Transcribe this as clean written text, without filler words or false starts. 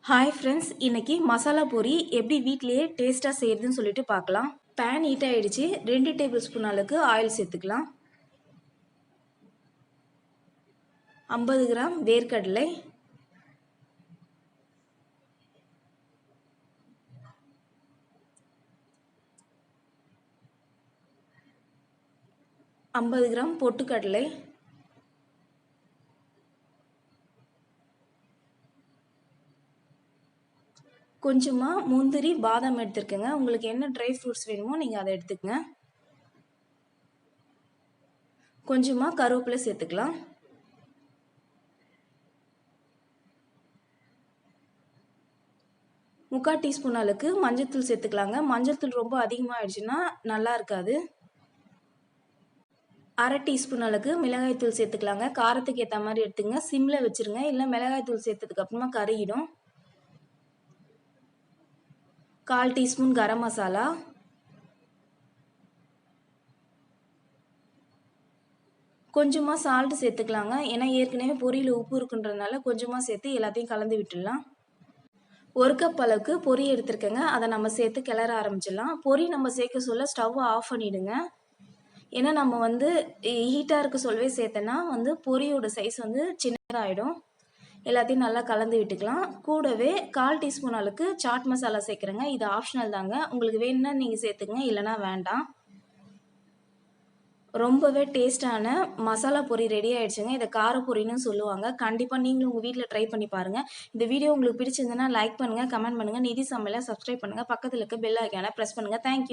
Hi friends, இன்னைக்கு மசாலா பூரி எப்படி வீட்டிலேயே டேஸ்ட்டாக செய்யறதுன்னு சொல்லிட்டு பார்க்கலாம். பேன் ஹீட் ஆயிடுச்சு. 2 டேபிள் ஸ்பூன் அளவுக்கு ஆயில் சேர்த்துக்கலாம். 50 கிராம் வேர்க்கடலை, 50 கிராம் பொட்டுக்கடலை, கொஞ்சமாக முந்திரி பாதாம் எடுத்துருக்கேங்க. உங்களுக்கு என்ன ட்ரை ஃப்ரூட்ஸ் வேணுமோ நீங்கள் அதை எடுத்துக்கங்க. கொஞ்சமாக கருவேப்பிலை சேர்த்துக்கலாம். முக்கால் டீஸ்பூன் அளவுக்கு மஞ்சள்தூள் சேர்த்துக்கலாங்க. மஞ்சள்தூள் ரொம்ப அதிகமாக ஆயிடுச்சுன்னா நல்லா இருக்காது. அரை டீஸ்பூன் அளவுக்கு மிளகாய்த்தூள் சேர்த்துக்கலாங்க. காரத்துக்கு ஏற்ற மாதிரி எடுத்துங்க. சிம்மில் வச்சுருங்க, இல்லை மிளகாய்த்தூள் சேர்த்ததுக்கு அப்புறமா கருகிடும். 1/4 டீஸ்பூன் கரம் மசாலா, கொஞ்சமாக சால்ட் சேர்த்துக்கலாங்க. ஏன்னா ஏற்கனவே பொரியில் உப்பு இருக்குன்றதுனால கொஞ்சமாக சேர்த்து எல்லாத்தையும் கலந்து விட்டுடலாம். 1 கப் அளவுக்கு பொரி எடுத்துருக்கேங்க. அதை நம்ம சேர்த்து கிளற ஆரம்பிச்சிடலாம். பொரி நம்ம சேர்க்க சொல்ல ஸ்டவ்வை ஆஃப் பண்ணிவிடுங்க. ஏன்னா நம்ம ஹீட்டாக இருக்க சொல்லவே சேர்த்தோன்னா பொரியோட சைஸ் சின்னதாகிடும். எல்லாத்தையும் நல்லா கலந்து விட்டுக்கலாம். கூடவே 1/4 டீஸ்பூன் அளவுக்கு சாட் மசாலா சேர்க்குறேங்க. இது ஆப்ஷனல் தாங்க. உங்களுக்கு வேணும்னா நீங்கள் சேர்த்துக்கங்க, இல்லைனா வேண்டாம். ரொம்பவே டேஸ்டான மசாலா பொரி ரெடி ஆயிடுச்சுங்க. இதை காரப்பொரின்னு சொல்லுவாங்க. கண்டிப்பாக நீங்களும் உங்கள் வீட்டில் ட்ரை பண்ணி பாருங்கள். இந்த வீடியோ உங்களுக்கு பிடிச்சிருந்ததுன்னா லைக் பண்ணுங்கள், கமெண்ட் பண்ணுங்கள். நிதி சமையலை சப்ஸ்கிரைப் பண்ணுங்கள். பக்கத்தில் இருக்க பெல் ஐக்கானை ப்ரெஸ் பண்ணுங்கள். தேங்க்யூ.